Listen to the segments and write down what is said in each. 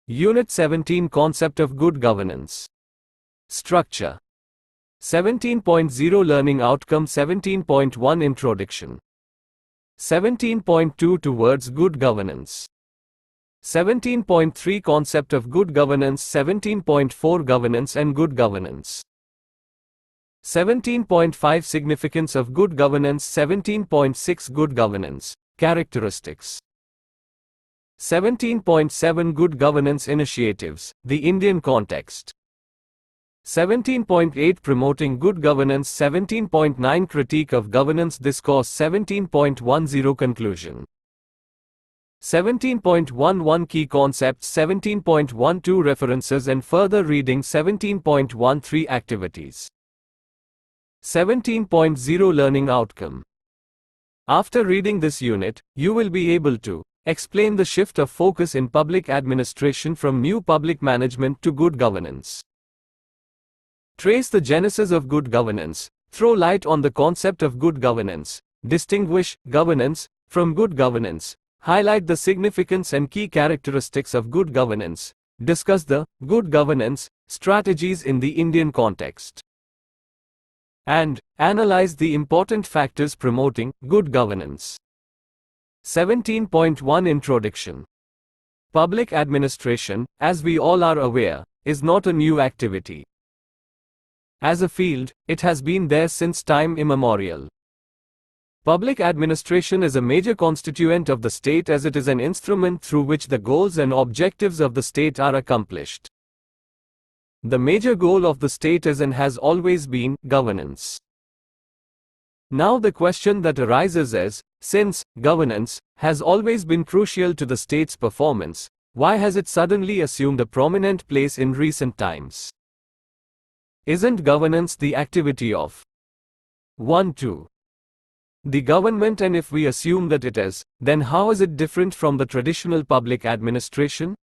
Unit 17 Concept of Good Governance. Structure. 17.0 Learning Outcome. 17.1 Introduction. 17.2 Towards Good Governance. 17.3 Concept of Good Governance. 17.4 Governance and Good Governance. 17.5 Significance of Good Governance. 17.6 Good Governance Characteristics. 17.7 Good Governance Initiatives, the Indian Context. 17.8 Promoting Good Governance. 17.9 Critique of Governance Discourse. 17.10 Conclusion. 17.11 Key Concepts. 17.12 References and further reading. 17.13 Activities. 17.0 Learning Outcome. After reading this unit, you will be able to explain the shift of focus in public administration from new public management to good governance. Trace the genesis of good governance. Throw light on the concept of good governance. Distinguish governance from good governance. Highlight the significance and key characteristics of good governance. Discuss the good governance strategies in the Indian context. And analyze the important factors promoting good governance. 17.1 Introduction. Public administration, as we all are aware, is not a new activity. As a field, it has been there since time immemorial. Public administration is a major constituent of the state as it is an instrument through which the goals and objectives of the state are accomplished. The major goal of the state is and has always been governance. Now the question that arises is, since governance has always been crucial to the state's performance, why has it suddenly assumed a prominent place in recent times? Isn't governance the activity of 1-2 the government, and if we assume that it is, then how is it different from the traditional public administration?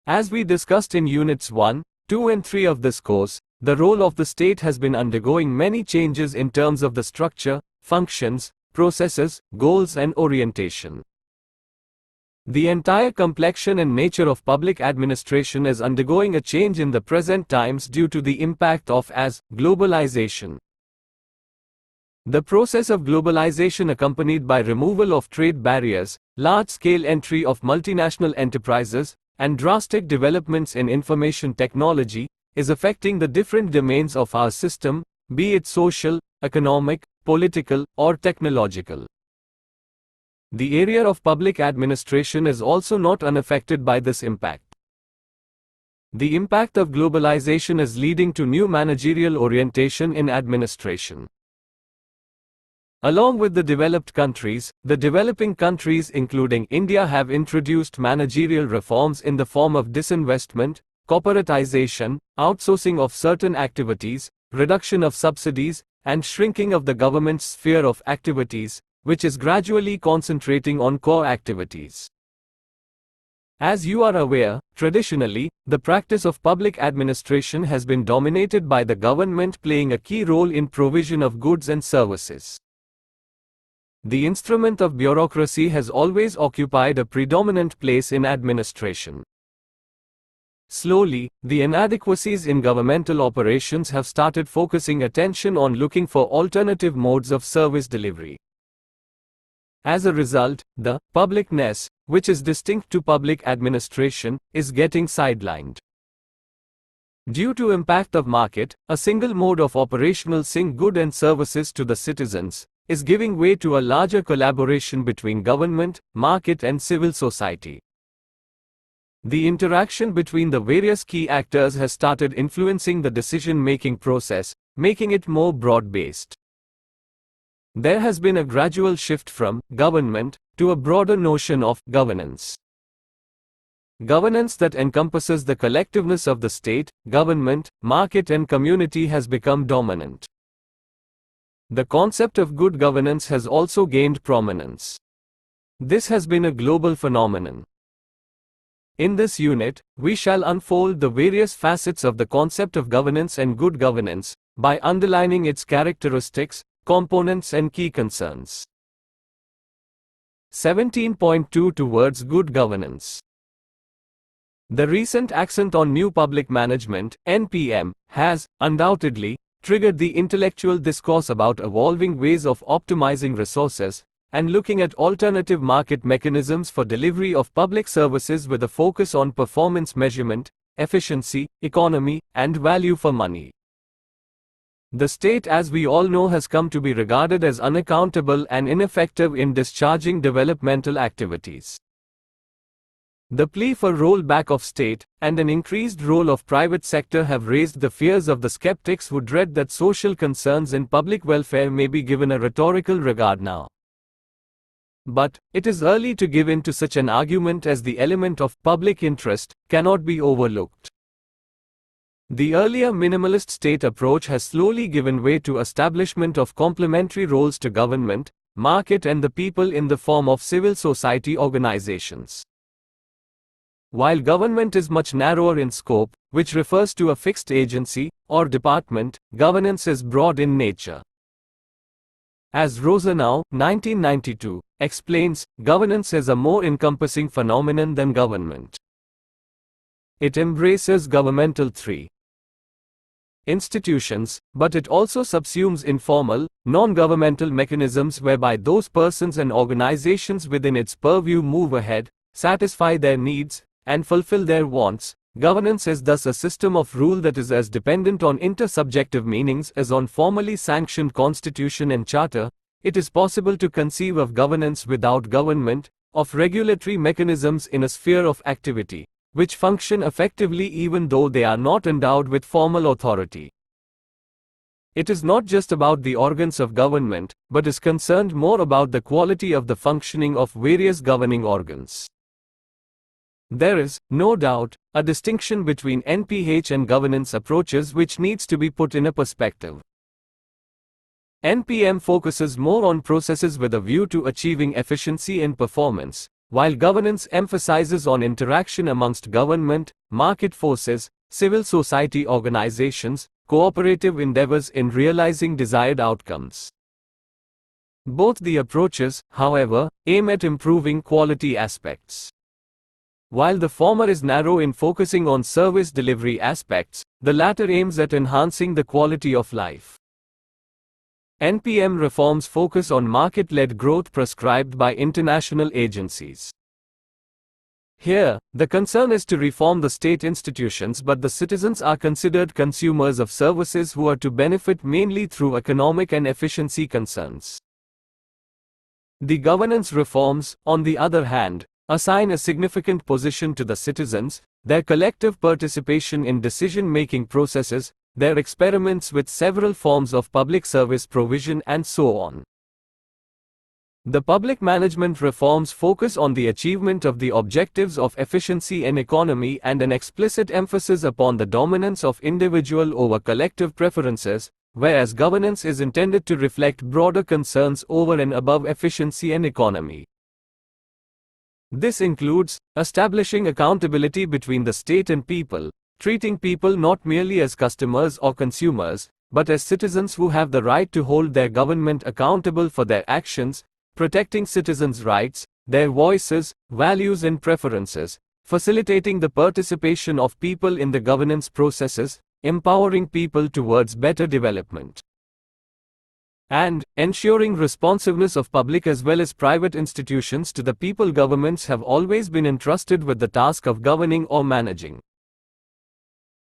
As we discussed in Units 1, 2 and 3 of this course, the role of the state has been undergoing many changes in terms of the structure, functions, processes, goals and orientation. The entire complexion and nature of public administration is undergoing a change in the present times due to the impact of globalization. The process of globalization, accompanied by removal of trade barriers, large-scale entry of multinational enterprises, and drastic developments in information technology, is affecting the different domains of our system, be it social, economic, political, or technological. The area of public administration is also not unaffected by this impact. The impact of globalization is leading to new managerial orientation in administration. Along with the developed countries, the developing countries including India have introduced managerial reforms in the form of disinvestment, corporatization, outsourcing of certain activities, reduction of subsidies, and shrinking of the government's sphere of activities, which is gradually concentrating on core activities. As you are aware, traditionally, the practice of public administration has been dominated by the government playing a key role in provision of goods and services. The instrument of bureaucracy has always occupied a predominant place in administration. Slowly, the inadequacies in governmental operations have started focusing attention on looking for alternative modes of service delivery. As a result, the publicness, which is distinct to public administration, is getting sidelined. Due to impact of market, a single mode of operational selling goods and services to the citizens is giving way to a larger collaboration between government, market and civil society. The interaction between the various key actors has started influencing the decision-making process, making it more broad-based. There has been a gradual shift from government to a broader notion of governance. Governance that encompasses the collectiveness of the state, government, market and community has become dominant. The concept of good governance has also gained prominence. This has been a global phenomenon. In this unit, we shall unfold the various facets of the concept of governance and good governance, by underlining its characteristics, components and key concerns. 17.2 Towards Good Governance. The recent accent on New Public Management, (NPM), has, undoubtedly, triggered the intellectual discourse about evolving ways of optimizing resources, and looking at alternative market mechanisms for delivery of public services with a focus on performance measurement, efficiency, economy, and value for money. The state, as we all know, has come to be regarded as unaccountable and ineffective in discharging developmental activities. The plea for rollback of state, and an increased role of private sector have raised the fears of the skeptics who dread that social concerns and public welfare may be given a rhetorical regard now. But, it is early to give in to such an argument, as the element of public interest cannot be overlooked. The earlier minimalist state approach has slowly given way to establishment of complementary roles to government, market and the people in the form of civil society organizations. While government is much narrower in scope, which refers to a fixed agency or department, governance is broad in nature. As Rosenau, 1992, explains, governance is a more encompassing phenomenon than government. It embraces governmental three institutions, but it also subsumes informal, non-governmental mechanisms whereby those persons and organizations within its purview move ahead, satisfy their needs, and fulfill their wants. Governance is thus a system of rule that is as dependent on intersubjective meanings as on formally sanctioned constitution and charter. It is possible to conceive of governance without government, of regulatory mechanisms in a sphere of activity, which function effectively even though they are not endowed with formal authority. It is not just about the organs of government, but is concerned more about the quality of the functioning of various governing organs. There is, no doubt, a distinction between NPH and governance approaches which needs to be put in a perspective. NPM focuses more on processes with a view to achieving efficiency and performance, while governance emphasizes on interaction amongst government, market forces, civil society organizations, cooperative endeavors in realizing desired outcomes. Both the approaches, however, aim at improving quality aspects. While the former is narrow in focusing on service delivery aspects, the latter aims at enhancing the quality of life. NPM reforms focus on market-led growth prescribed by international agencies. Here, the concern is to reform the state institutions, but the citizens are considered consumers of services who are to benefit mainly through economic and efficiency concerns. The governance reforms, on the other hand, assign a significant position to the citizens, their collective participation in decision-making processes, their experiments with several forms of public service provision and so on. The public management reforms focus on the achievement of the objectives of efficiency and economy and an explicit emphasis upon the dominance of individual over collective preferences, whereas governance is intended to reflect broader concerns over and above efficiency and economy. This includes establishing accountability between the state and people, treating people not merely as customers or consumers, but as citizens who have the right to hold their government accountable for their actions, protecting citizens' rights, their voices, values and preferences, facilitating the participation of people in the governance processes, empowering people towards better development, and ensuring responsiveness of public as well as private institutions to the people. Governments have always been entrusted with the task of governing or managing.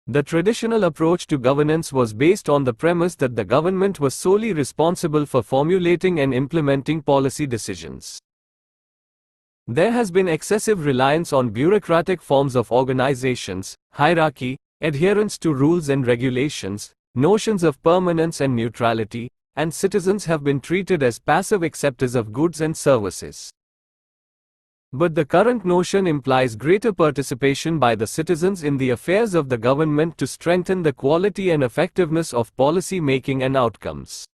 The traditional approach to governance was based on the premise that the government was solely responsible for formulating and implementing policy decisions. There has been excessive reliance on bureaucratic forms of organizations, hierarchy, adherence to rules and regulations, notions of permanence and neutrality, and citizens have been treated as passive acceptors of goods and services. But the current notion implies greater participation by the citizens in the affairs of the government to strengthen the quality and effectiveness of policy making and outcomes.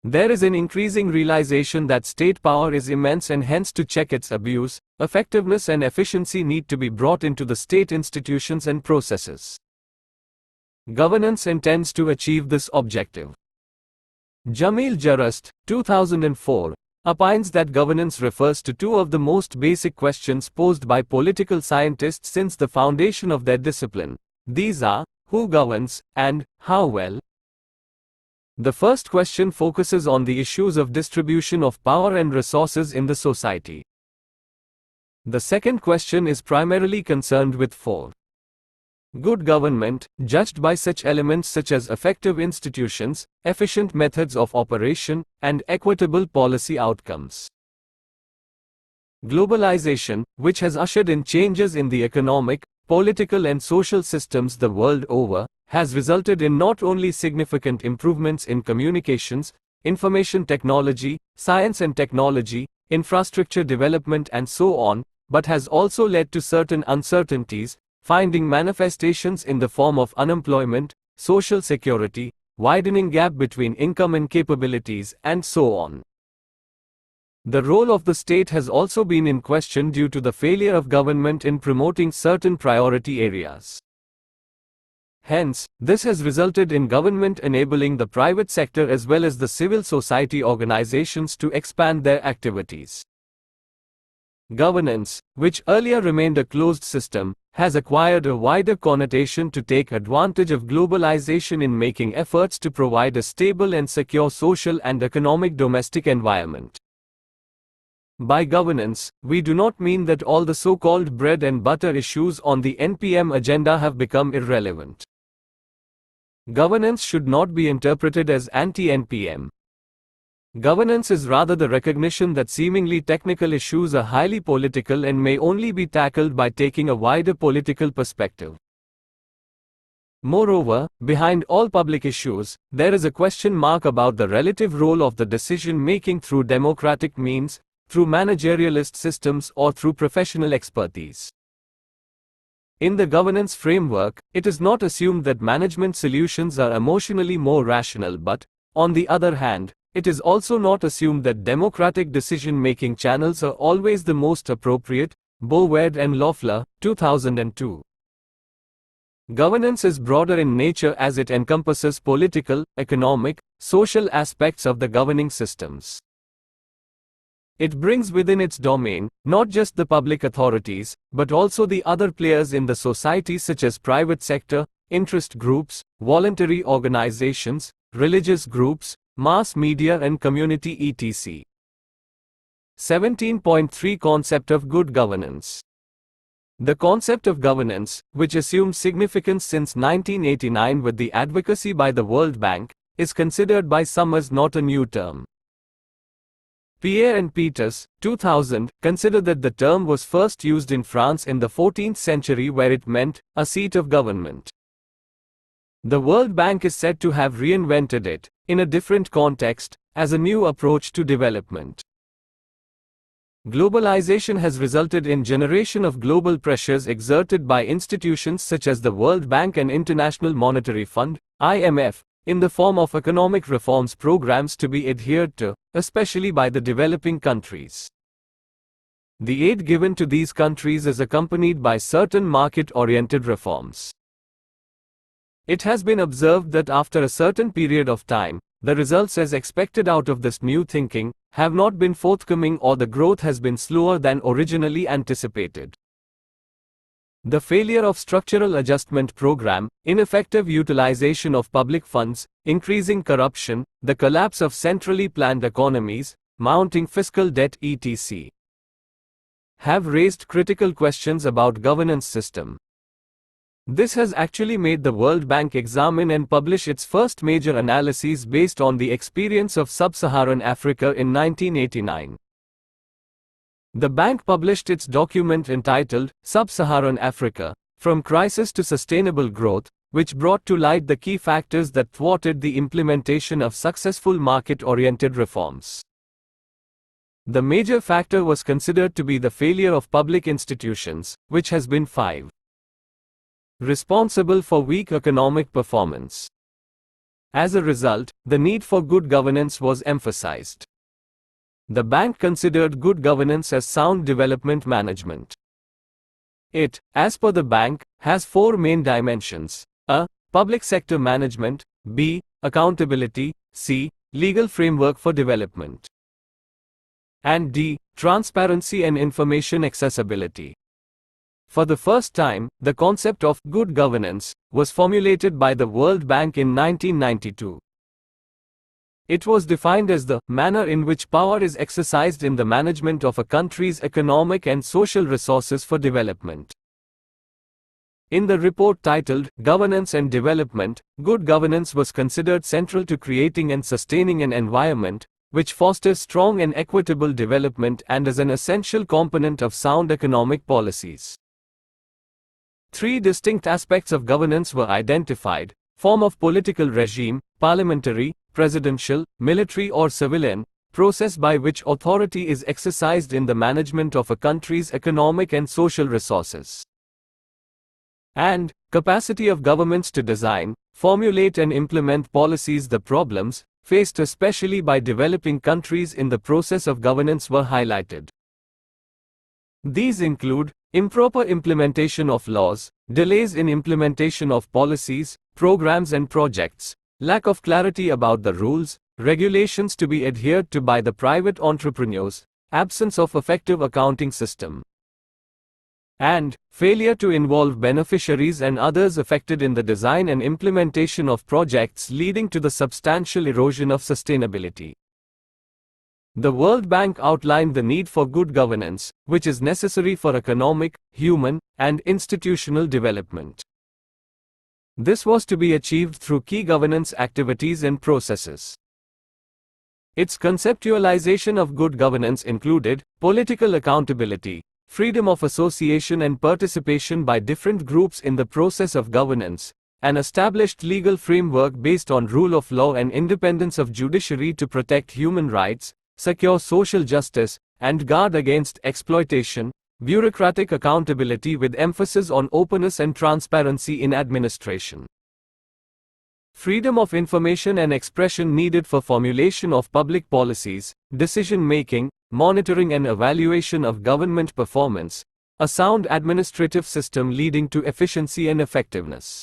There is an increasing realization that state power is immense, and hence to check its abuse, effectiveness and efficiency need to be brought into the state institutions and processes. Governance intends to achieve this objective. Jamil Jarrast, 2004, opines that governance refers to two of the most basic questions posed by political scientists since the foundation of their discipline. These are, who governs, and how well. The first question focuses on the issues of distribution of power and resources in the society. The second question is primarily concerned with good government, judged by such elements such as effective institutions, efficient methods of operation, and equitable policy outcomes. Globalization, which has ushered in changes in the economic, political and social systems the world over, has resulted in not only significant improvements in communications, information technology, science and technology, infrastructure development and so on, but has also led to certain uncertainties, finding manifestations in the form of unemployment, social security, widening gap between income and capabilities, and so on. The role of the state has also been in question due to the failure of government in promoting certain priority areas. Hence, this has resulted in government enabling the private sector as well as the civil society organizations to expand their activities. Governance, which earlier remained a closed system, has acquired a wider connotation to take advantage of globalization in making efforts to provide a stable and secure social and economic domestic environment. By governance, we do not mean that all the so-called bread and butter issues on the NPM agenda have become irrelevant. Governance should not be interpreted as anti-NPM. Governance is rather the recognition that seemingly technical issues are highly political and may only be tackled by taking a wider political perspective. Moreover, behind all public issues, there is a question mark about the relative role of the decision-making through democratic means, through managerialist systems or through professional expertise. In the governance framework, it is not assumed that management solutions are emotionally more rational but, on the other hand, it is also not assumed that democratic decision-making channels are always the most appropriate. Bourward and Loeffler, 2002. Governance is broader in nature as it encompasses political, economic, social aspects of the governing systems. It brings within its domain, not just the public authorities, but also the other players in the society such as private sector, interest groups, voluntary organizations, religious groups, mass media and community etc. 17.3 Concept of good governance. The concept of governance, which assumed significance since 1989 with the advocacy by the World Bank, is considered by some as not a new term. Pierre and Peters, 2000, consider that the term was first used in France in the 14th century where it meant a seat of government. The World Bank is said to have reinvented it, in a different context, as a new approach to development. Globalization has resulted in generation of global pressures exerted by institutions such as the World Bank and International Monetary Fund, IMF, in the form of economic reforms programs to be adhered to, especially by the developing countries. The aid given to these countries is accompanied by certain market-oriented reforms. It has been observed that after a certain period of time, the results as expected out of this new thinking have not been forthcoming or the growth has been slower than originally anticipated. The failure of structural adjustment program, ineffective utilization of public funds, increasing corruption, the collapse of centrally planned economies, mounting fiscal debt etc. have raised critical questions about governance system. This has actually made the World Bank examine and publish its first major analyses based on the experience of sub-Saharan Africa in 1989. The bank published its document entitled Sub-Saharan Africa: From Crisis to Sustainable Growth, which brought to light the key factors that thwarted the implementation of successful market-oriented reforms. The major factor was considered to be the failure of public institutions, which has been responsible for weak economic performance. As a result, the need for good governance was emphasized. The bank considered good governance as sound development management. It, as per the bank, has four main dimensions: a. Public sector management; b. Accountability; c. Legal framework for development. And D. Transparency and information accessibility. For the first time, the concept of good governance was formulated by the World Bank in 1992. It was defined as the manner in which power is exercised in the management of a country's economic and social resources for development. In the report titled Governance and Development, good governance was considered central to creating and sustaining an environment which fosters strong and equitable development and is an essential component of sound economic policies. Three distinct aspects of governance were identified: form of political regime, parliamentary, presidential, military or civilian, process by which authority is exercised in the management of a country's economic and social resources, and capacity of governments to design, formulate and implement policies. The problems faced especially by developing countries in the process of governance were highlighted. These include improper implementation of laws, delays in implementation of policies, programs and projects, lack of clarity about the rules, regulations to be adhered to by the private entrepreneurs, absence of effective accounting system, and failure to involve beneficiaries and others affected in the design and implementation of projects, leading to the substantial erosion of sustainability. The World Bank outlined the need for good governance, which is necessary for economic, human, and institutional development. This was to be achieved through key governance activities and processes. Its conceptualization of good governance included political accountability, freedom of association and participation by different groups in the process of governance, an established legal framework based on rule of law and independence of judiciary to protect human rights, secure social justice, and guard against exploitation, bureaucratic accountability with emphasis on openness and transparency in administration. Freedom of information and expression needed for formulation of public policies, decision-making, monitoring and evaluation of government performance, a sound administrative system leading to efficiency and effectiveness,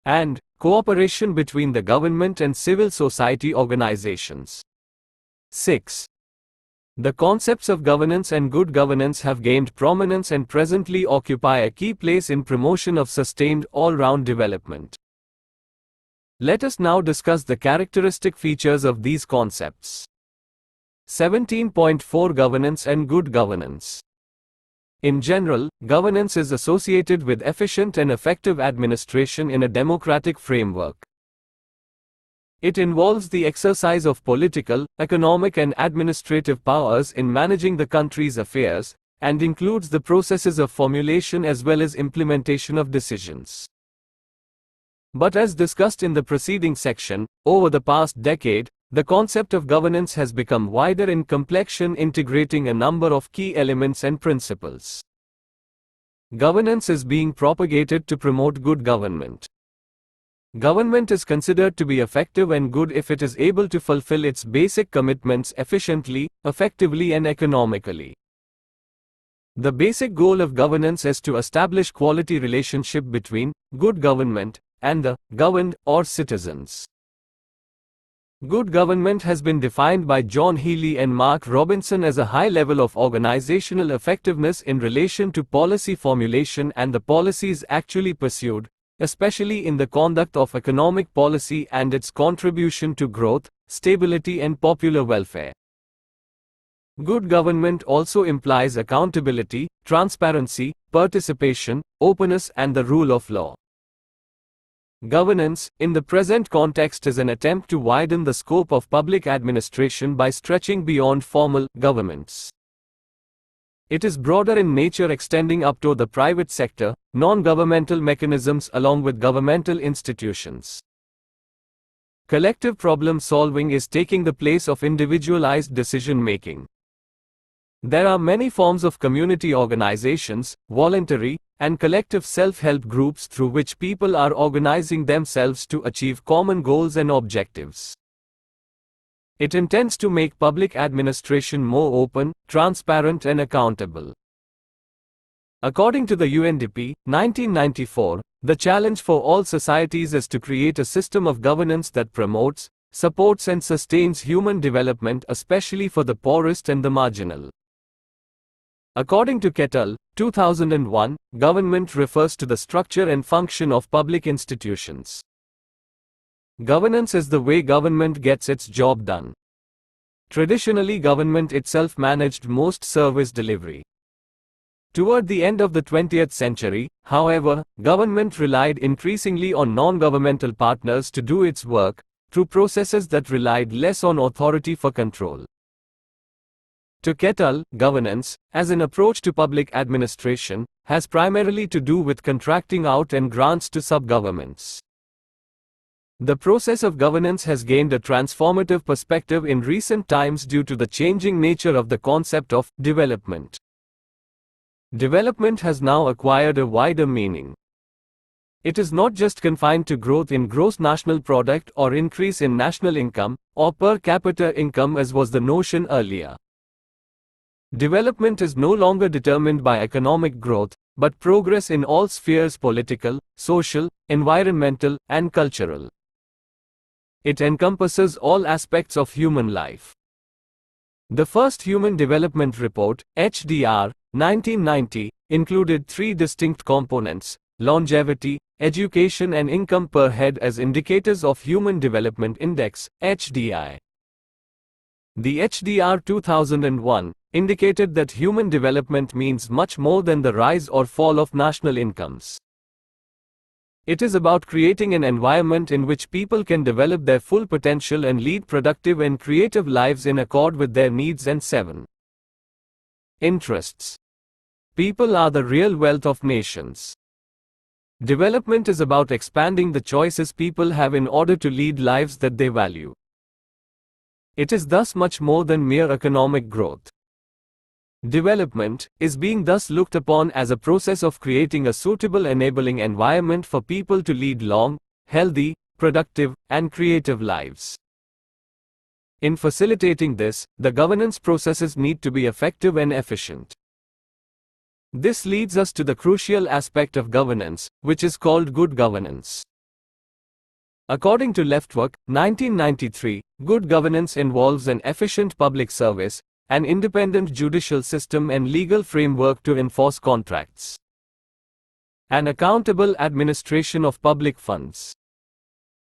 and cooperation between the government and civil society organizations. 6. The concepts of governance and good governance have gained prominence and presently occupy a key place in promotion of sustained all-round development. Let us now discuss the characteristic features of these concepts. 17.4 Governance and good governance. In general, governance is associated with efficient and effective administration in a democratic framework. It involves the exercise of political, economic and administrative powers in managing the country's affairs, and includes the processes of formulation as well as implementation of decisions. But as discussed in the preceding section, over the past decade, the concept of governance has become wider in complexion, integrating a number of key elements and principles. Governance is being propagated to promote good government. Government is considered to be effective and good if it is able to fulfill its basic commitments efficiently, effectively and economically. The basic goal of governance is to establish quality relationship between good government and the governed or citizens. Good government has been defined by John Healy and Mark Robinson as a high level of organizational effectiveness in relation to policy formulation and the policies actually pursued, especially in the conduct of economic policy and its contribution to growth, stability and popular welfare. Good government also implies accountability, transparency, participation, openness and the rule of law. Governance, in the present context, is an attempt to widen the scope of public administration by stretching beyond formal governments. It is broader in nature, extending up to the private sector, non-governmental mechanisms along with governmental institutions. Collective problem solving is taking the place of individualized decision making. There are many forms of community organizations, voluntary, and collective self-help groups through which people are organizing themselves to achieve common goals and objectives. It intends to make public administration more open, transparent and accountable. According to the UNDP, 1994, the challenge for all societies is to create a system of governance that promotes supports and sustains human development, especially for the poorest and the marginal. According to Kettle, 2001, government refers to the structure and function of public institutions. Governance is the way government gets its job done. Traditionally, government itself managed most service delivery. Toward the end of the 20th century, however, government relied increasingly on non-governmental partners to do its work, through processes that relied less on authority for control. To Kettle, governance, as an approach to public administration, has primarily to do with contracting out and grants to sub-governments. The process of governance has gained a transformative perspective in recent times due to the changing nature of the concept of development. Development has now acquired a wider meaning. It is not just confined to growth in gross national product or increase in national income, or per capita income as was the notion earlier. Development is no longer determined by economic growth, but progress in all spheres: political, social, environmental, and cultural. It encompasses all aspects of human life. The first Human Development Report, HDR, 1990, included three distinct components: longevity, education and income per head as indicators of Human Development Index, HDI. The HDR 2001 indicated that human development means much more than the rise or fall of national incomes. It is about creating an environment in which people can develop their full potential and lead productive and creative lives in accord with their needs and 7 interests. People are the real wealth of nations. Development is about expanding the choices people have in order to lead lives that they value. It is thus much more than mere economic growth. Development is being thus looked upon as a process of creating a suitable enabling environment for people to lead long, healthy, productive, and creative lives. In facilitating this, the governance processes need to be effective and efficient. This leads us to the crucial aspect of governance, which is called good governance. According to Leftwerk, 1993, good governance involves an efficient public service, an independent judicial system and legal framework to enforce contracts, an accountable administration of public funds,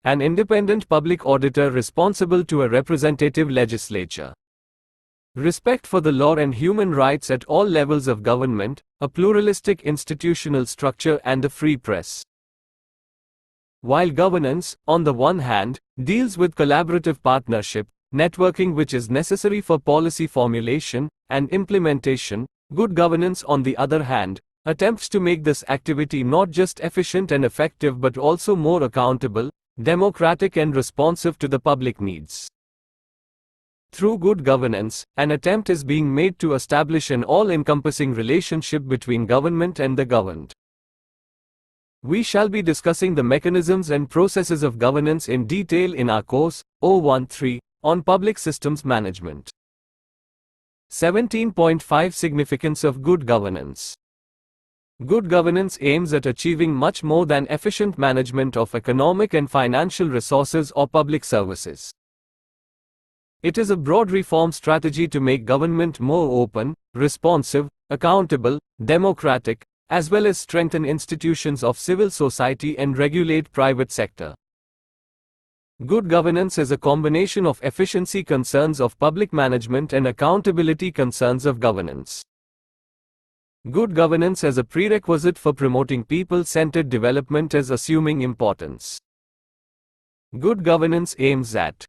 an independent public auditor responsible to a representative legislature, respect for the law and human rights at all levels of government, a pluralistic institutional structure and a free press. While governance, on the one hand, deals with collaborative partnership, networking which is necessary for policy formulation and implementation, good governance on the other hand, attempts to make this activity not just efficient and effective but also more accountable, democratic and responsive to the public needs. Through good governance, an attempt is being made to establish an all-encompassing relationship between government and the governed. We shall be discussing the mechanisms and processes of governance in detail in our course, 013, on Public Systems Management. 17.5 Significance of Good Governance. Good governance aims at achieving much more than efficient management of economic and financial resources or public services. It is a broad reform strategy to make government more open, responsive, accountable, democratic, as well as strengthen institutions of civil society and regulate private sector. Good governance is a combination of efficiency concerns of public management and accountability concerns of governance. Good governance as a prerequisite for promoting people-centered development is assuming importance. Good governance aims at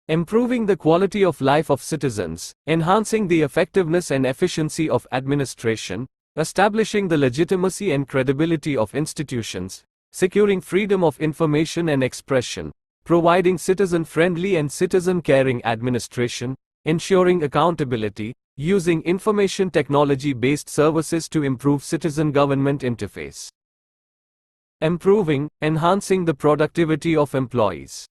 improving the quality of life of citizens, enhancing the effectiveness and efficiency of administration, establishing the legitimacy and credibility of institutions, securing freedom of information and expression, providing citizen-friendly and citizen-caring administration, ensuring accountability, using information technology-based services to improve citizen-government interface, improving, enhancing the productivity of employees,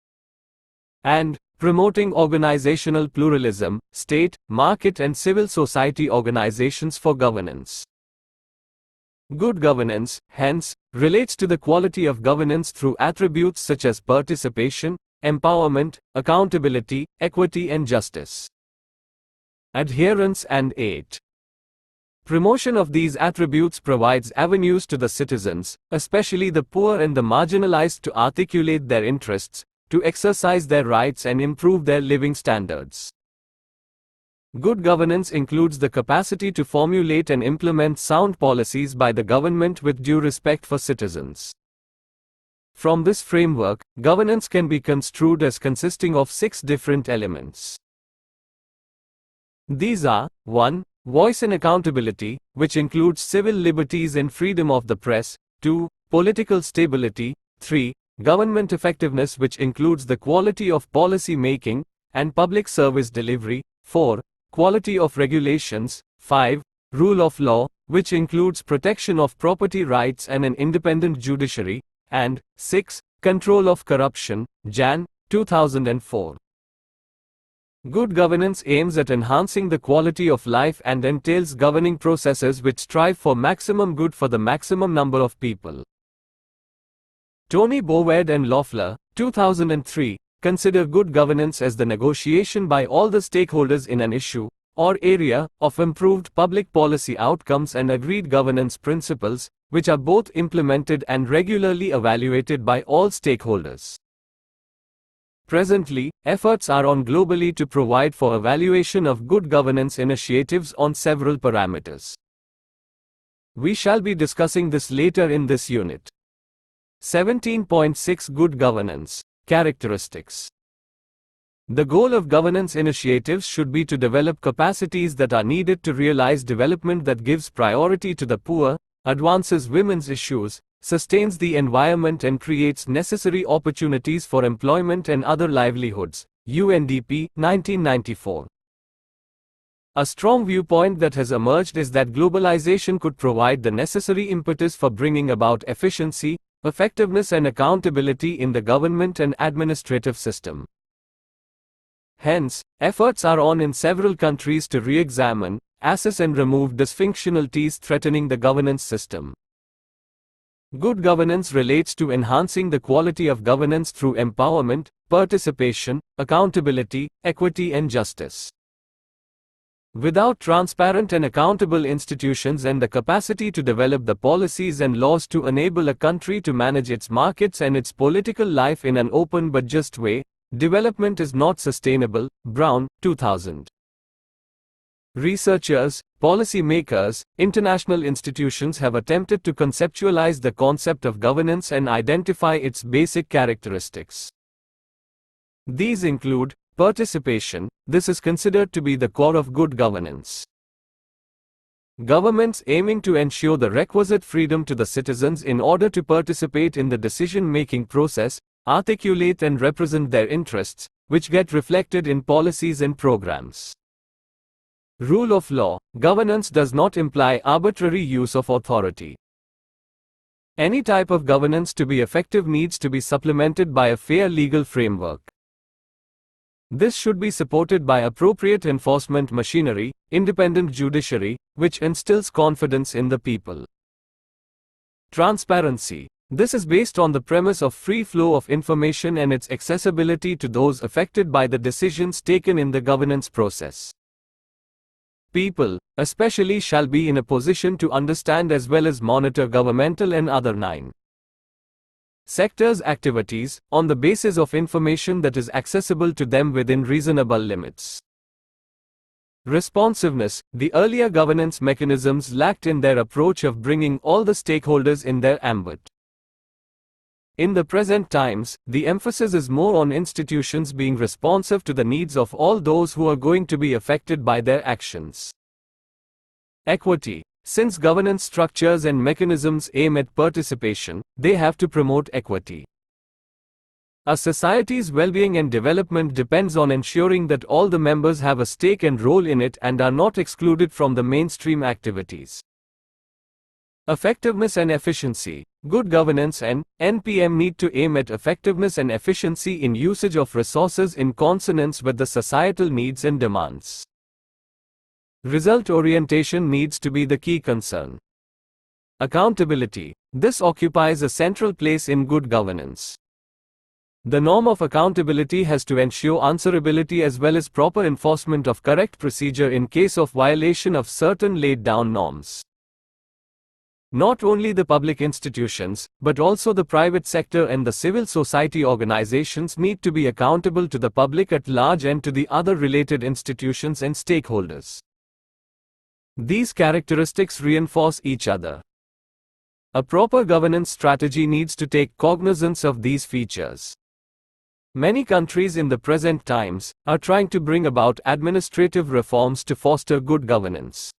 and promoting organizational pluralism, state, market and civil society organizations for governance. Good governance, hence, relates to the quality of governance through attributes such as participation, empowerment, accountability, equity and justice. Adherence and 8. Promotion of these attributes provides avenues to the citizens, especially the poor and the marginalized, to articulate their interests, to exercise their rights and improve their living standards. Good governance includes the capacity to formulate and implement sound policies by the government with due respect for citizens. From this framework, governance can be construed as consisting of 6 different elements. These are: 1. Voice and accountability, which includes civil liberties and freedom of the press. 2. Political stability. 3. Government effectiveness, which includes the quality of policy making and public service delivery. 4. Quality of regulations. 5. Rule of law, which includes protection of property rights and an independent judiciary. And 6. Control of corruption. Jan. 2004. Good governance aims at enhancing the quality of life and entails governing processes which strive for maximum good for the maximum number of people. Tony Bourward and Loeffler, 2003, consider good governance as the negotiation by all the stakeholders in an issue or area of improved public policy outcomes and agreed governance principles, which are both implemented and regularly evaluated by all stakeholders. Presently, efforts are on globally to provide for evaluation of good governance initiatives on several parameters. We shall be discussing this later in this unit. 17.6 Good governance characteristics. The goal of governance initiatives should be to develop capacities that are needed to realize development that gives priority to the poor, advances women's issues, sustains the environment and creates necessary opportunities for employment and other livelihoods. UNDP, 1994. A strong viewpoint that has emerged is that globalization could provide the necessary impetus for bringing about efficiency, effectiveness and accountability in the government and administrative system. Hence, efforts are on in several countries to re-examine, assess and remove dysfunctionalities threatening the governance system. Good governance relates to enhancing the quality of governance through empowerment, participation, accountability, equity and justice. Without transparent and accountable institutions and the capacity to develop the policies and laws to enable a country to manage its markets and its political life in an open but just way, development is not sustainable. Brown, 2000. Researchers, policy makers, international institutions have attempted to conceptualize the concept of governance and identify its basic characteristics. These include participation. This is considered to be the core of good governance. Governments aiming to ensure the requisite freedom to the citizens in order to participate in the decision-making process, articulate and represent their interests, which get reflected in policies and programs. Rule of law. Governance does not imply arbitrary use of authority. Any type of governance to be effective needs to be supplemented by a fair legal framework. This should be supported by appropriate enforcement machinery, independent judiciary, which instills confidence in the people. Transparency. This is based on the premise of free flow of information and its accessibility to those affected by the decisions taken in the governance process. People, especially, shall be in a position to understand as well as monitor governmental and other 9 sectors' activities, on the basis of information that is accessible to them within reasonable limits. Responsiveness. The earlier governance mechanisms lacked in their approach of bringing all the stakeholders in their ambit. In the present times, the emphasis is more on institutions being responsive to the needs of all those who are going to be affected by their actions. Equity. Since governance structures and mechanisms aim at participation, they have to promote equity. A society's well-being and development depends on ensuring that all the members have a stake and role in it and are not excluded from the mainstream activities. Effectiveness and efficiency. Good governance and NPM need to aim at effectiveness and efficiency in usage of resources in consonance with the societal needs and demands. Result orientation needs to be the key concern. Accountability. This occupies a central place in good governance. The norm of accountability has to ensure answerability as well as proper enforcement of correct procedure in case of violation of certain laid down norms. Not only the public institutions, but also the private sector and the civil society organizations need to be accountable to the public at large and to the other related institutions and stakeholders. These characteristics reinforce each other. A proper governance strategy needs to take cognizance of these features. Many countries in the present times are trying to bring about administrative reforms to foster good governance.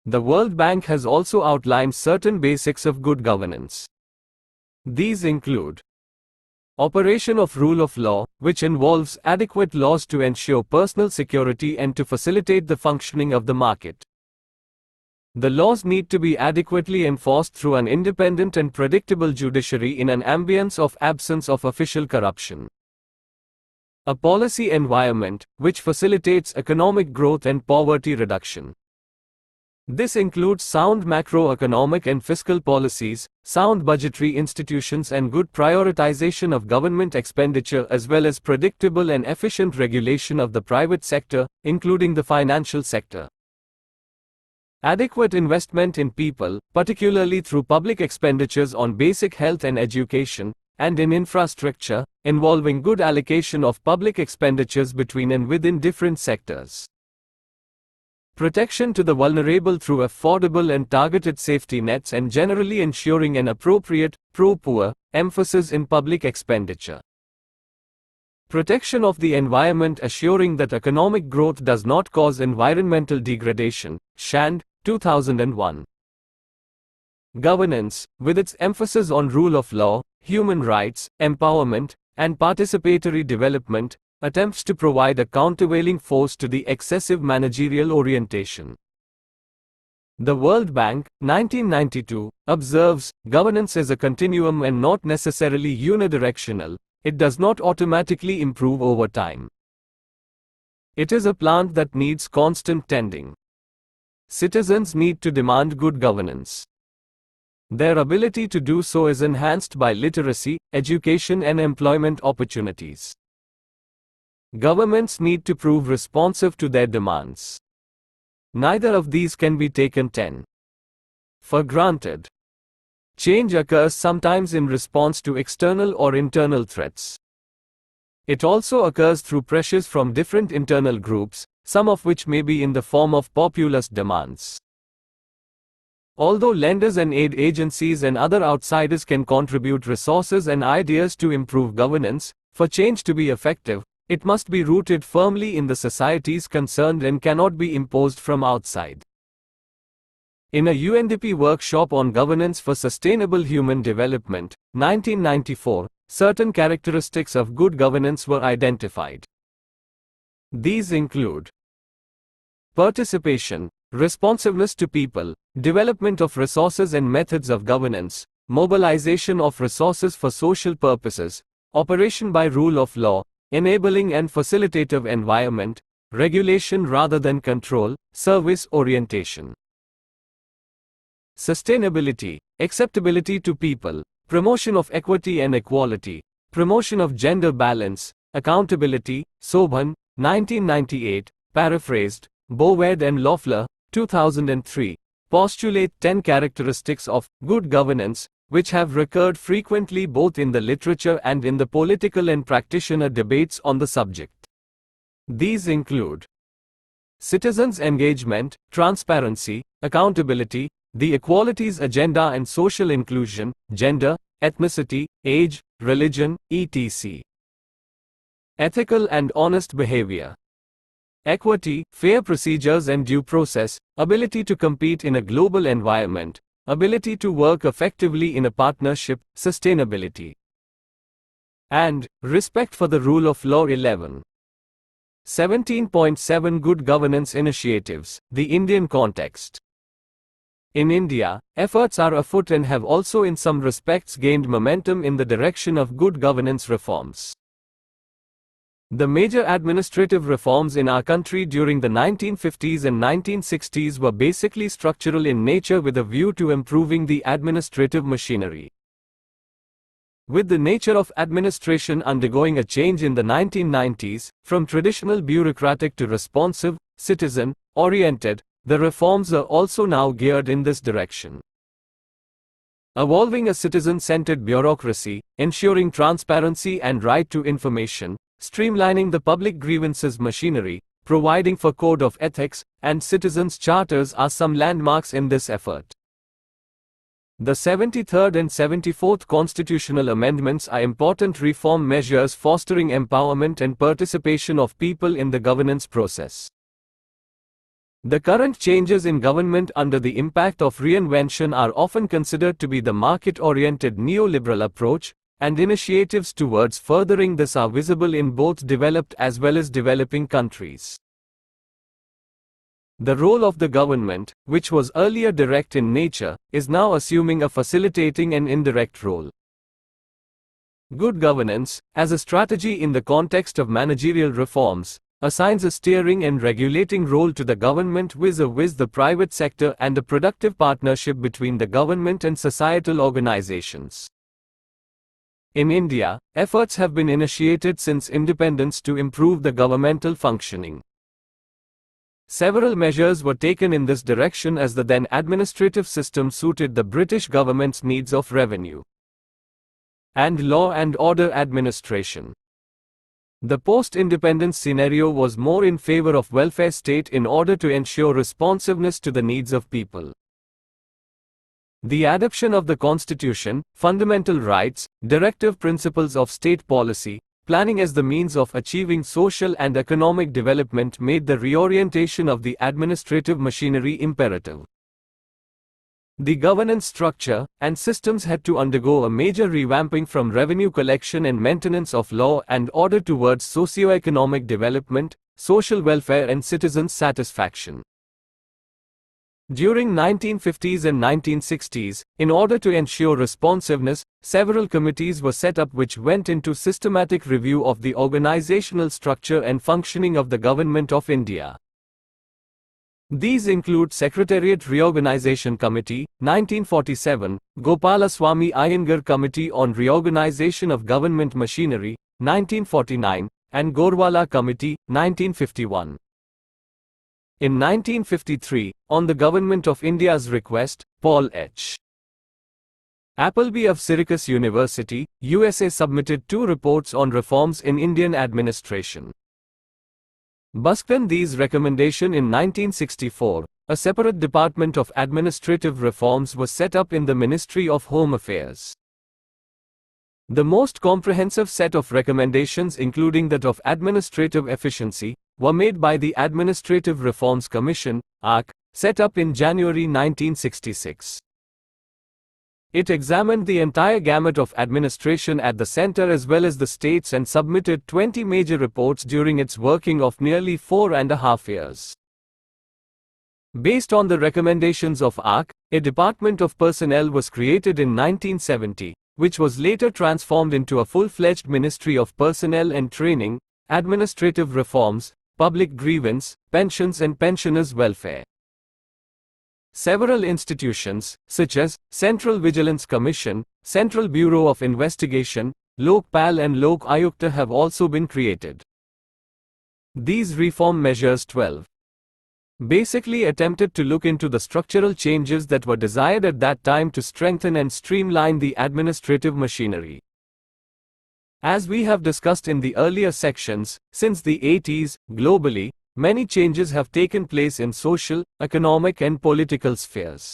The World Bank has also outlined certain basics of good governance. These include operation of rule of law, which involves adequate laws to ensure personal security and to facilitate the functioning of the market. The laws need to be adequately enforced through an independent and predictable judiciary in an ambience of absence of official corruption. A policy environment, which facilitates economic growth and poverty reduction. This includes sound macroeconomic and fiscal policies, sound budgetary institutions and good prioritization of government expenditure as well as predictable and efficient regulation of the private sector, including the financial sector. Adequate investment in people, particularly through public expenditures on basic health and education, and in infrastructure, involving good allocation of public expenditures between and within different sectors. Protection to the vulnerable through affordable and targeted safety nets and generally ensuring an appropriate, pro-poor, emphasis in public expenditure. Protection of the environment assuring that economic growth does not cause environmental degradation, Shand, 2001. Governance, with its emphasis on rule of law, human rights, empowerment, and participatory development, attempts to provide a countervailing force to the excessive managerial orientation. The World Bank, 1992, observes, governance is a continuum and not necessarily unidirectional, it does not automatically improve over time. It is a plant that needs constant tending. Citizens need to demand good governance. Their ability to do so is enhanced by literacy, education and employment opportunities. Governments need to prove responsive to their demands. Neither of these can be taken for granted. Change occurs sometimes in response to external or internal threats. It also occurs through pressures from different internal groups, some of which may be in the form of populist demands. Although lenders and aid agencies and other outsiders can contribute resources and ideas to improve governance, for change to be effective, it must be rooted firmly in the societies concerned and cannot be imposed from outside. In a UNDP workshop on governance for sustainable human development, 1994, certain characteristics of good governance were identified. These include participation, responsiveness to people, development of resources and methods of governance, mobilization of resources for social purposes, operation by rule of law, enabling and facilitative environment, regulation rather than control, service orientation. Sustainability, acceptability to people, promotion of equity and equality, promotion of gender balance, accountability, Sobhan, 1998, paraphrased, Bowaard and Loeffler, 2003, postulate 10 characteristics of good governance, which have recurred frequently both in the literature and in the political and practitioner debates on the subject. These include citizens' engagement, transparency, accountability, the equalities agenda and social inclusion, gender, ethnicity, age, religion, etc. Ethical and honest behavior. Equity, fair procedures and due process, ability to compete in a global environment, ability to work effectively in a partnership, sustainability. And respect for the rule of law. 11. 17.7 Good Governance Initiatives, the Indian context. In India, efforts are afoot and have also in some respects gained momentum in the direction of good governance reforms. The major administrative reforms in our country during the 1950s and 1960s were basically structural in nature with a view to improving the administrative machinery. With the nature of administration undergoing a change in the 1990s, from traditional bureaucratic to responsive, citizen-oriented, the reforms are also now geared in this direction. Evolving a citizen-centered bureaucracy, ensuring transparency and right to information, streamlining the public grievances machinery, providing for code of ethics, and citizens' charters are some landmarks in this effort. The 73rd and 74th constitutional amendments are important reform measures fostering empowerment and participation of people in the governance process. The current changes in government under the impact of reinvention are often considered to be the market-oriented neoliberal approach, and initiatives towards furthering this are visible in both developed as well as developing countries. The role of the government, which was earlier direct in nature, is now assuming a facilitating and indirect role. Good governance, as a strategy in the context of managerial reforms, assigns a steering and regulating role to the government vis-a-vis the private sector and a productive partnership between the government and societal organizations. In India, efforts have been initiated since independence to improve the governmental functioning. Several measures were taken in this direction as the then administrative system suited the British government's needs of revenue and law and order administration. The post-independence scenario was more in favor of welfare state in order to ensure responsiveness to the needs of people. The adoption of the Constitution, fundamental rights, directive principles of state policy, planning as the means of achieving social and economic development made the reorientation of the administrative machinery imperative. The governance structure and systems had to undergo a major revamping from revenue collection and maintenance of law and order towards socio-economic development, social welfare and citizens' satisfaction. During 1950s and 1960s, in order to ensure responsiveness, several committees were set up which went into systematic review of the organizational structure and functioning of the Government of India. These include Secretariat Reorganization Committee, 1947, Gopalaswamy Iyengar Committee on Reorganization of Government Machinery, 1949, and Gorwala Committee, 1951. In 1953, on the Government of India's request, Paul H. Appleby of Syracuse University, USA submitted 2 reports on reforms in Indian administration. Based these recommendations in 1964, a separate Department of Administrative Reforms was set up in the Ministry of Home Affairs. The most comprehensive set of recommendations, including that of administrative efficiency, were made by the Administrative Reforms Commission, ARC, set up in January 1966. It examined the entire gamut of administration at the center as well as the states and submitted 20 major reports during its working of nearly 4.5 years. Based on the recommendations of ARC, a Department of Personnel was created in 1970, which was later transformed into a full-fledged Ministry of Personnel and Training, Administrative Reforms, Public Grievance, Pensions and Pensioners' Welfare. Several institutions, such as Central Vigilance Commission, Central Bureau of Investigation, Lokpal and Lok Ayukta have also been created. These reform measures 12 basically attempted to look into the structural changes that were desired at that time to strengthen and streamline the administrative machinery. As we have discussed in the earlier sections, since the 80s, globally, many changes have taken place in social, economic and political spheres.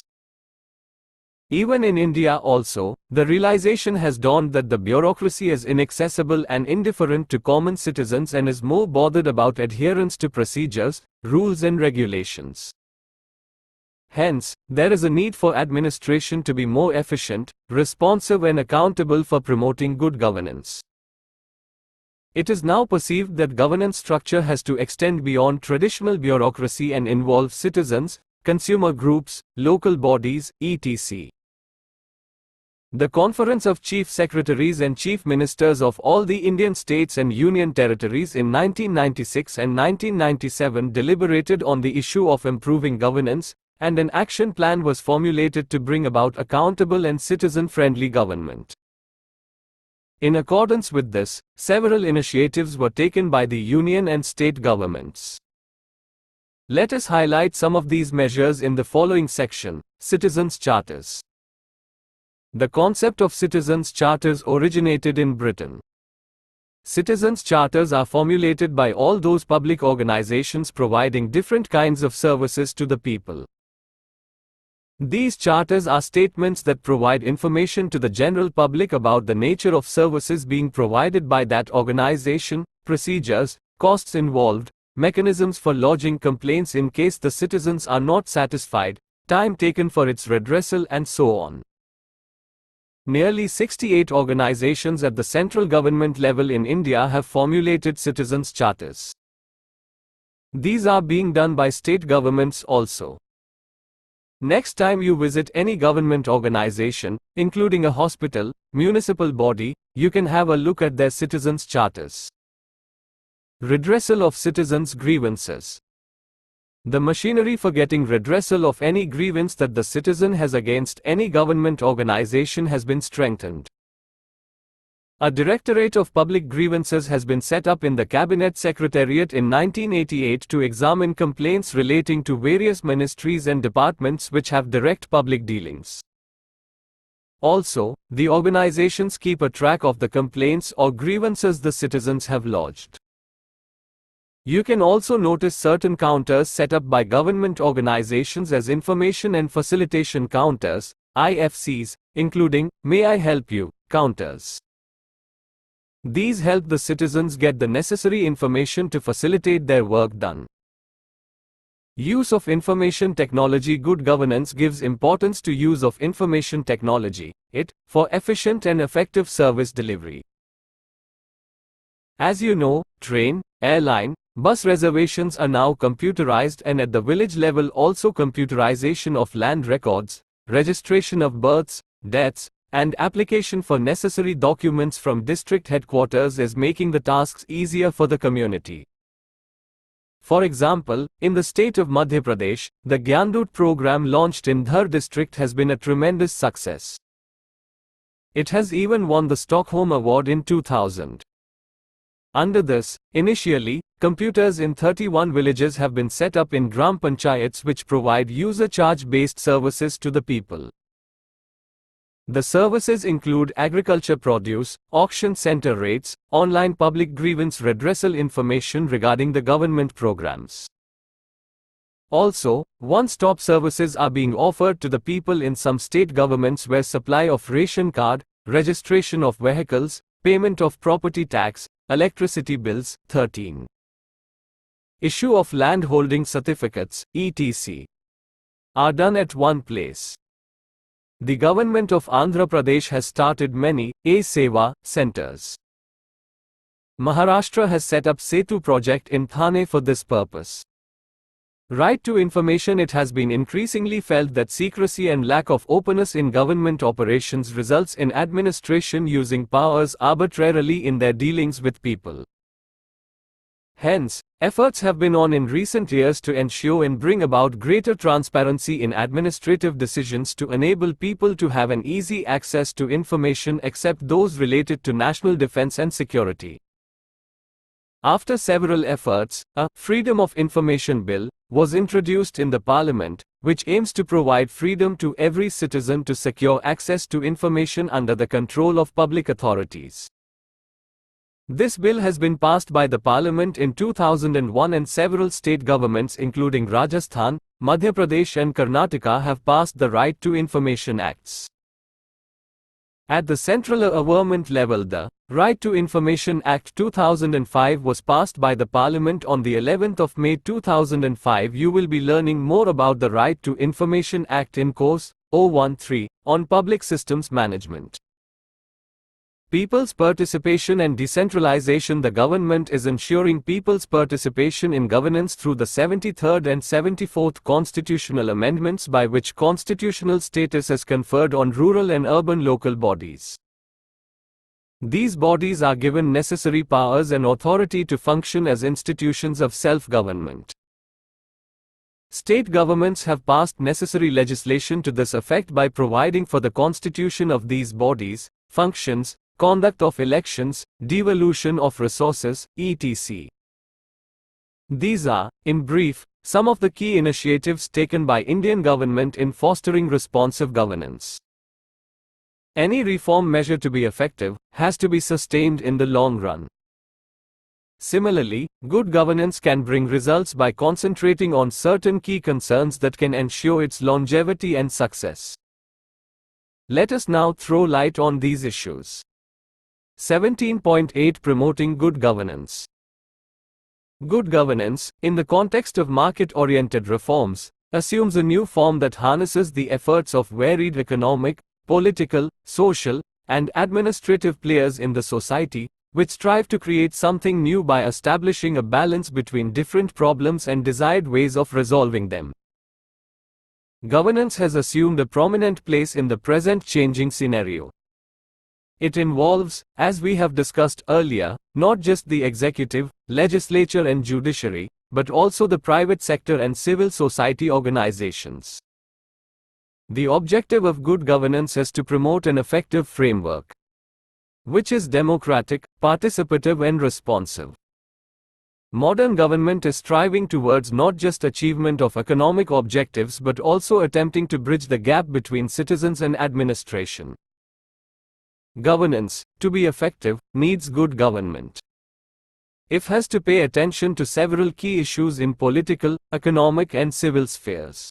Even in India also, the realization has dawned that the bureaucracy is inaccessible and indifferent to common citizens and is more bothered about adherence to procedures, rules and regulations. Hence, there is a need for administration to be more efficient, responsive and accountable for promoting good governance. It is now perceived that governance structure has to extend beyond traditional bureaucracy and involve citizens, consumer groups, local bodies, etc. The Conference of Chief Secretaries and Chief Ministers of all the Indian states and union territories in 1996 and 1997 deliberated on the issue of improving governance, and an action plan was formulated to bring about accountable and citizen-friendly government. In accordance with this, several initiatives were taken by the union and state governments. Let us highlight some of these measures in the following section: Citizens' Charters. The concept of citizens' charters originated in Britain. Citizens' charters are formulated by all those public organizations providing different kinds of services to the people. These charters are statements that provide information to the general public about the nature of services being provided by that organization, procedures, costs involved, mechanisms for lodging complaints in case the citizens are not satisfied, time taken for its redressal, and so on. Nearly 68 organizations at the central government level in India have formulated citizens' charters. These are being done by state governments also. Next time you visit any government organization, including a hospital, municipal body, you can have a look at their citizens' charters. Redressal of citizens' grievances. The machinery for getting redressal of any grievance that the citizen has against any government organization has been strengthened. A Directorate of Public Grievances has been set up in the Cabinet Secretariat in 1988 to examine complaints relating to various ministries and departments which have direct public dealings. Also, the organizations keep a track of the complaints or grievances the citizens have lodged. You can also notice certain counters set up by government organizations as information and facilitation counters, IFCs, including "May I help you" counters. These help the citizens get the necessary information to facilitate their work done. Use of information technology. Good governance gives importance to use of information technology, for efficient and effective service delivery. As you know, train, airline, bus reservations are now computerized, and at the village level also computerization of land records, registration of births, deaths, and application for necessary documents from district headquarters is making the tasks easier for the community. For example, in the state of Madhya Pradesh, the Gyandoot program launched in Dhar district has been a tremendous success. It has even won the Stockholm Award in 2000. Under this, initially, computers in 31 villages have been set up in Gram Panchayats which provide user charge-based services to the people. The services include agriculture produce, auction center rates, online public grievance redressal information regarding the government programs. Also, one-stop services are being offered to the people in some state governments where supply of ration card, registration of vehicles, payment of property tax, electricity bills, 13. Issue of land holding certificates, etc. are done at one place. The government of Andhra Pradesh has started many E-Seva centers. Maharashtra has set up Setu project in Thane for this purpose. Right to information. It has been increasingly felt that secrecy and lack of openness in government operations results in administration using powers arbitrarily in their dealings with people. Hence, efforts have been on in recent years to ensure and bring about greater transparency in administrative decisions to enable people to have an easy access to information except those related to national defense and security. After several efforts, a Freedom of Information Bill was introduced in the Parliament, which aims to provide freedom to every citizen to secure access to information under the control of public authorities. This bill has been passed by the Parliament in 2001 and several state governments including Rajasthan, Madhya Pradesh and Karnataka have passed the Right to Information Acts. At the central government level, the Right to Information Act 2005 was passed by the Parliament on the 11th of May 2005. You will be learning more about the Right to Information Act in course 013 on Public Systems Management. People's participation and decentralization. The government is ensuring people's participation in governance through the 73rd and 74th constitutional amendments by which constitutional status is conferred on rural and urban local bodies. These bodies are given necessary powers and authority to function as institutions of self-government. State governments have passed necessary legislation to this effect by providing for the constitution of these bodies, functions, conduct of elections, devolution of resources, etc. These are, in brief, some of the key initiatives taken by Indian government in fostering responsive governance. Any reform measure to be effective has to be sustained in the long run. Similarly, good governance can bring results by concentrating on certain key concerns that can ensure its longevity and success. Let us now throw light on these issues. 17.8 Promoting good governance. Good governance, in the context of market-oriented reforms, assumes a new form that harnesses the efforts of varied economic, political, social, and administrative players in the society, which strive to create something new by establishing a balance between different problems and desired ways of resolving them. Governance has assumed a prominent place in the present changing scenario. It involves, as we have discussed earlier, not just the executive, legislature and judiciary, but also the private sector and civil society organizations. The objective of good governance is to promote an effective framework, which is democratic, participative and responsive. Modern government is striving towards not just achievement of economic objectives but also attempting to bridge the gap between citizens and administration. Governance, to be effective, needs good government. It has to pay attention to several key issues in political, economic and civil spheres.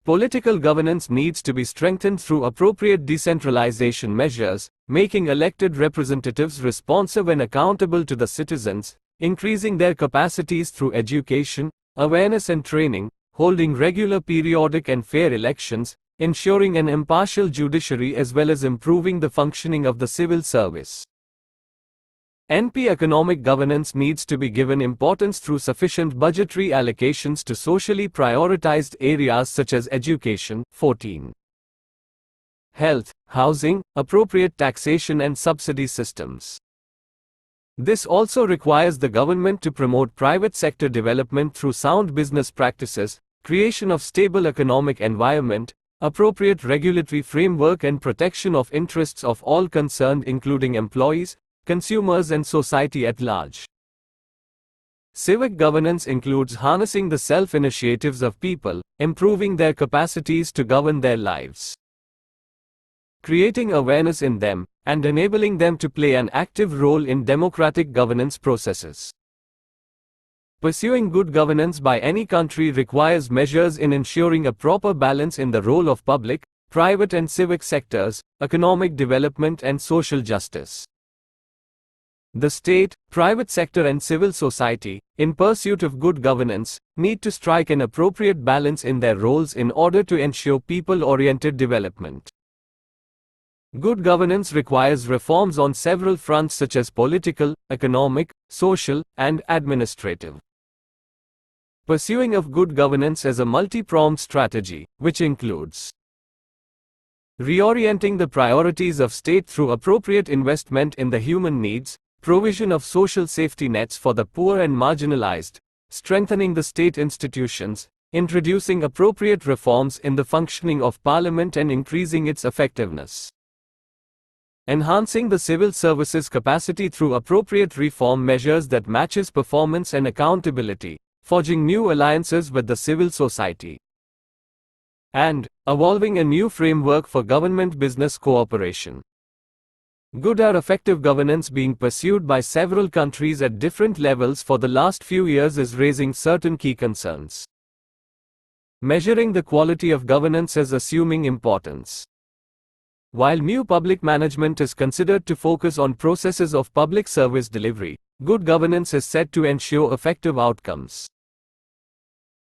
Political governance needs to be strengthened through appropriate decentralization measures, making elected representatives responsive and accountable to the citizens, increasing their capacities through education, awareness and training, holding regular periodic and fair elections, ensuring an impartial judiciary as well as improving the functioning of the civil service. NP economic governance needs to be given importance through sufficient budgetary allocations to socially prioritized areas such as education, 14. Health, housing, appropriate taxation and subsidy systems. This also requires the government to promote private sector development through sound business practices, creation of stable economic environment, appropriate regulatory framework and protection of interests of all concerned including employees, consumers and society at large. Civic governance includes harnessing the self-initiatives of people, improving their capacities to govern their lives, creating awareness in them, and enabling them to play an active role in democratic governance processes. Pursuing good governance by any country requires measures in ensuring a proper balance in the role of public, private and civic sectors, economic development and social justice. The state, private sector and civil society, in pursuit of good governance, need to strike an appropriate balance in their roles in order to ensure people-oriented development. Good governance requires reforms on several fronts such as political, economic, social, and administrative. Pursuing of good governance is a multi-pronged strategy, which includes reorienting the priorities of state through appropriate investment in the human needs, provision of social safety nets for the poor and marginalized, strengthening the state institutions, introducing appropriate reforms in the functioning of parliament and increasing its effectiveness. Enhancing the civil services capacity through appropriate reform measures that matches performance and accountability, forging new alliances with the civil society, and evolving a new framework for government-business cooperation. Good or effective governance being pursued by several countries at different levels for the last few years is raising certain key concerns. Measuring the quality of governance is assuming importance. While new public management is considered to focus on processes of public service delivery, good governance is said to ensure effective outcomes.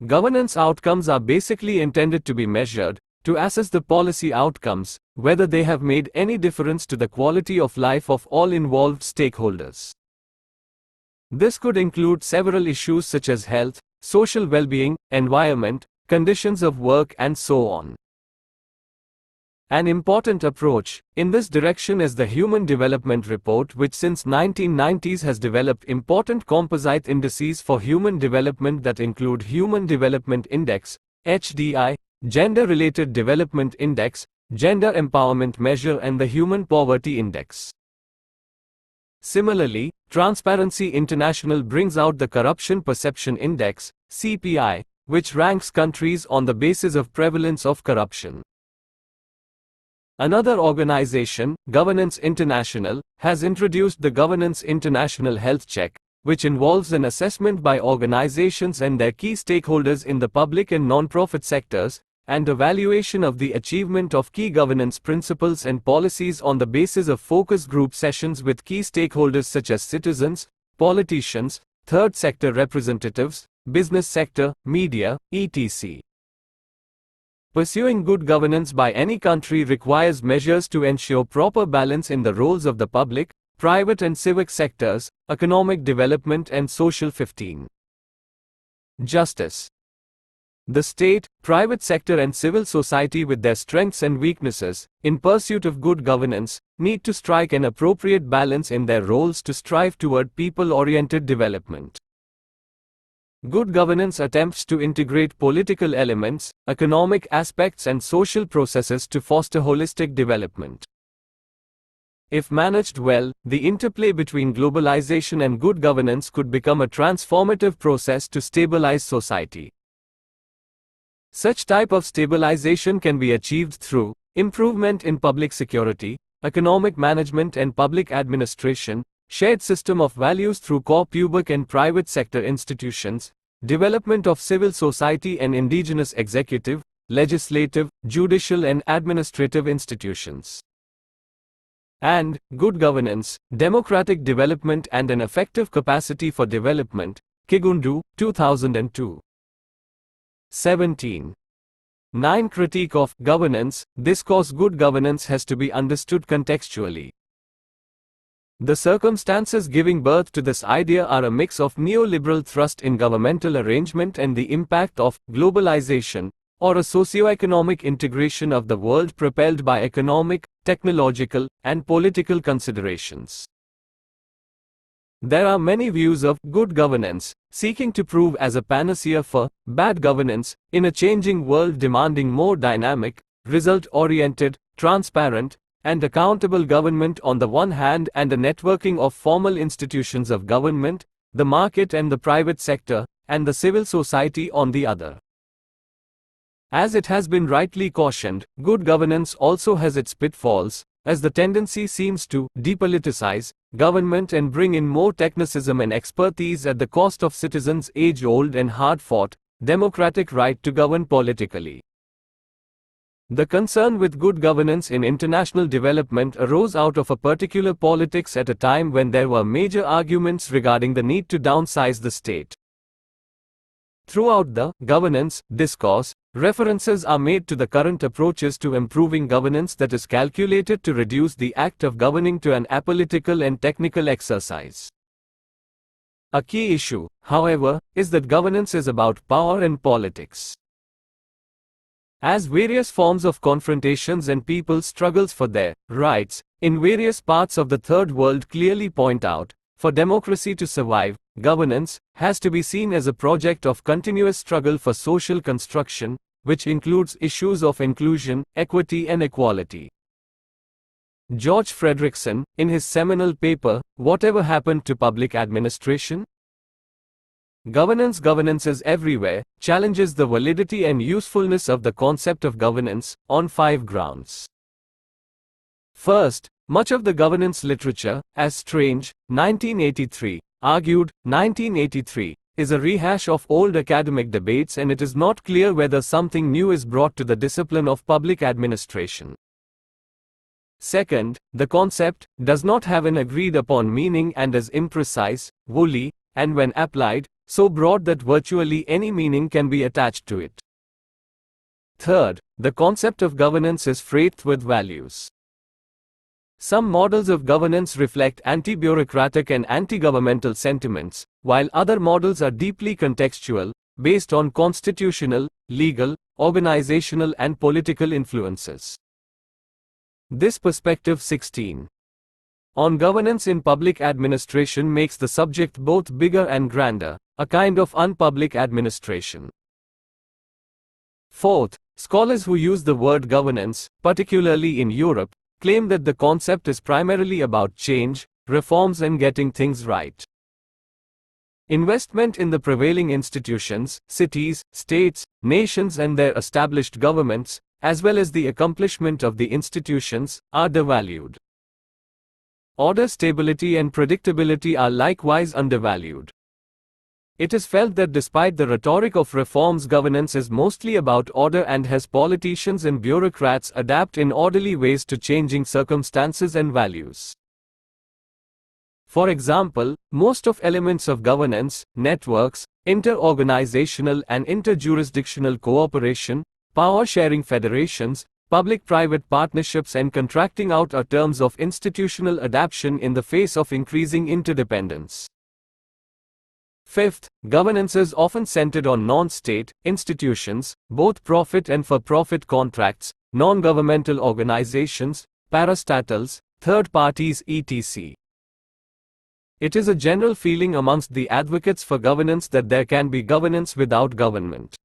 Governance outcomes are basically intended to be measured, to assess the policy outcomes, whether they have made any difference to the quality of life of all involved stakeholders. This could include several issues such as health, social well-being, environment, conditions of work and so on. An important approach in this direction is the Human Development Report, which since 1990s has developed important composite indices for human development that include Human Development Index, HDI, Gender-Related Development Index, Gender Empowerment Measure and the Human Poverty Index. Similarly, Transparency International brings out the Corruption Perception Index, CPI, which ranks countries on the basis of prevalence of corruption. Another organization, Governance International, has introduced the Governance International Health Check, which involves an assessment by organizations and their key stakeholders in the public and non-profit sectors, and evaluation of the achievement of key governance principles and policies on the basis of focus group sessions with key stakeholders such as citizens, politicians, third sector representatives, business sector, media, etc. Pursuing good governance by any country requires measures to ensure proper balance in the roles of the public, private and civic sectors, economic development and social. 15. Justice. The state, private sector and civil society with their strengths and weaknesses, in pursuit of good governance, need to strike an appropriate balance in their roles to strive toward people-oriented development. Good governance attempts to integrate political elements, economic aspects and social processes to foster holistic development. If managed well, the interplay between globalization and good governance could become a transformative process to stabilize society. Such type of stabilization can be achieved through improvement in public security, economic management and public administration, shared system of values through public and private sector institutions, development of civil society and indigenous executive, legislative, judicial and administrative institutions. And good governance, democratic development and an effective capacity for development. Kigundu, 2002. 17. 9. Critique of governance. This cause good governance has to be understood contextually. The circumstances giving birth to this idea are a mix of neoliberal thrust in governmental arrangement and the impact of globalization, or a socio-economic integration of the world propelled by economic, technological, and political considerations. There are many views of good governance, seeking to prove as a panacea for bad governance, in a changing world demanding more dynamic, result-oriented, transparent, and accountable government on the one hand and a networking of formal institutions of government, the market and the private sector, and the civil society on the other. As it has been rightly cautioned, good governance also has its pitfalls, as the tendency seems to depoliticize government and bring in more technicism and expertise at the cost of citizens' age-old and hard-fought democratic right to govern politically. The concern with good governance in international development arose out of a particular politics at a time when there were major arguments regarding the need to downsize the state. Throughout the governance discourse, references are made to the current approaches to improving governance that is calculated to reduce the act of governing to an apolitical and technical exercise. A key issue, however, is that governance is about power and politics. As various forms of confrontations and people's struggles for their rights in various parts of the Third World clearly point out, for democracy to survive, governance has to be seen as a project of continuous struggle for social construction, which includes issues of inclusion, equity and equality. George Fredrickson, in his seminal paper, Whatever Happened to Public Administration? Governance is everywhere, challenges the validity and usefulness of the concept of governance, on 5 grounds. First, much of the governance literature, as Strange, 1983, argued, 1983, is a rehash of old academic debates and it is not clear whether something new is brought to the discipline of public administration. Second, the concept does not have an agreed upon meaning and is imprecise, woolly, and when applied, so broad that virtually any meaning can be attached to it. Third, the concept of governance is fraught with values. Some models of governance reflect anti-bureaucratic and anti-governmental sentiments, while other models are deeply contextual, based on constitutional, legal, organizational and political influences. This perspective 16. On governance in public administration makes the subject both bigger and grander, a kind of unpublic administration. Fourth, scholars who use the word governance, particularly in Europe, claim that the concept is primarily about change, reforms and getting things right. Investment in the prevailing institutions, cities, states, nations and their established governments, as well as the accomplishment of the institutions, are devalued. Order, stability and predictability are likewise undervalued. It is felt that despite the rhetoric of reforms, governance is mostly about order and has politicians and bureaucrats adapt in orderly ways to changing circumstances and values. For example, most of elements of governance, networks, inter-organizational and inter-jurisdictional cooperation, power-sharing federations, public-private partnerships and contracting out are terms of institutional adaptation in the face of increasing interdependence. Fifth, governance is often centered on non-state institutions, both profit and for-profit contracts, non-governmental organizations, parastatals, third parties etc. It is a general feeling amongst the advocates for governance that there can be governance without government.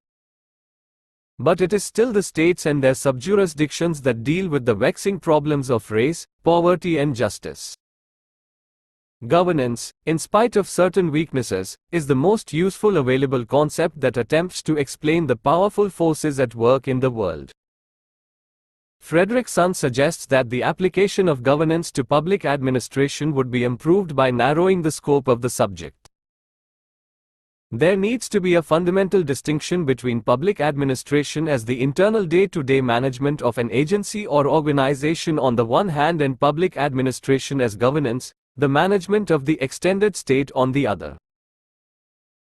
But it is still the states and their subjurisdictions that deal with the vexing problems of race, poverty and justice. Governance, in spite of certain weaknesses, is the most useful available concept that attempts to explain the powerful forces at work in the world. Frederickson suggests that the application of governance to public administration would be improved by narrowing the scope of the subject. There needs to be a fundamental distinction between public administration as the internal day-to-day management of an agency or organization on the one hand and public administration as governance, the management of the extended state on the other.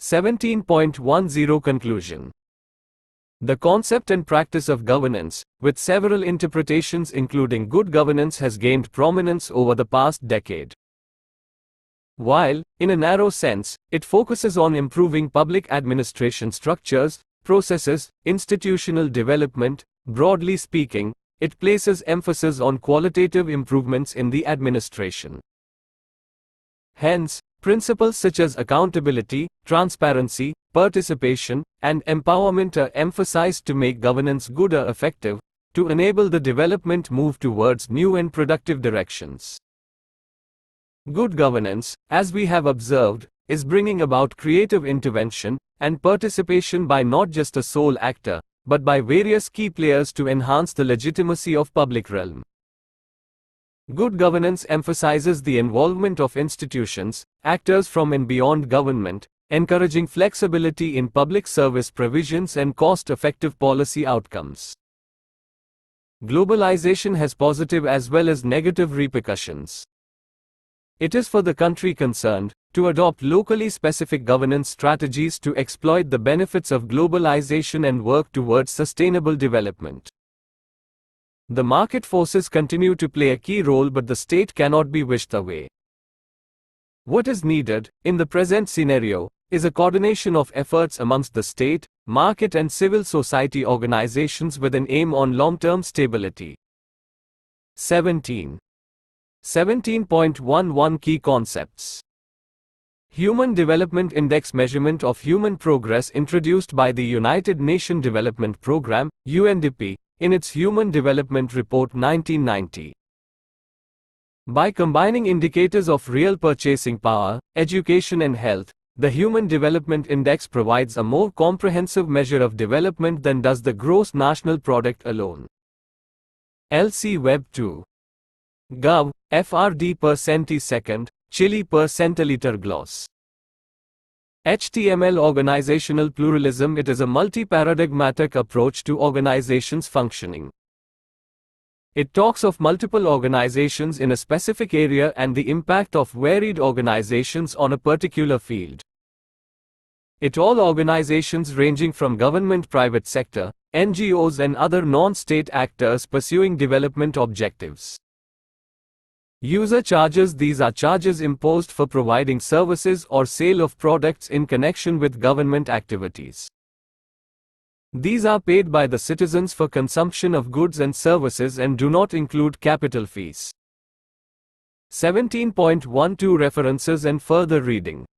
17.10 Conclusion. The concept and practice of governance, with several interpretations including good governance, has gained prominence over the past decade. While, in a narrow sense, it focuses on improving public administration structures, processes, institutional development, broadly speaking, it places emphasis on qualitative improvements in the administration. Hence, principles such as accountability, transparency, participation, and empowerment are emphasized to make governance good or effective, to enable the development move towards new and productive directions. Good governance, as we have observed, is bringing about creative intervention and participation by not just a sole actor, but by various key players to enhance the legitimacy of public realm. Good governance emphasizes the involvement of institutions, actors from and beyond government, encouraging flexibility in public service provisions and cost-effective policy outcomes. Globalization has positive as well as negative repercussions. It is for the country concerned to adopt locally specific governance strategies to exploit the benefits of globalization and work towards sustainable development. The market forces continue to play a key role, but the state cannot be wished away. What is needed, in the present scenario, is a coordination of efforts amongst the state, market and civil society organizations with an aim on long-term stability. 17.11 Key Concepts. Human Development Index, measurement of human progress introduced by the United Nations Development Programme, UNDP, in its Human Development Report 1990. By combining indicators of real purchasing power, education and health, the Human Development Index provides a more comprehensive measure of development than does the gross national product alone. LC Web 2. Gov. FRD per centisecond, Chile per centiliter gloss. HTML Organizational pluralism. It is a multi-paradigmatic approach to organizations functioning. It talks of multiple organizations in a specific area and the impact of varied organizations on a particular field. It all organizations ranging from government, private sector, NGOs and other non-state actors pursuing development objectives. User charges. These are charges imposed for providing services or sale of products in connection with government activities. These are paid by the citizens for consumption of goods and services and do not include capital fees. 17.12 References and further reading.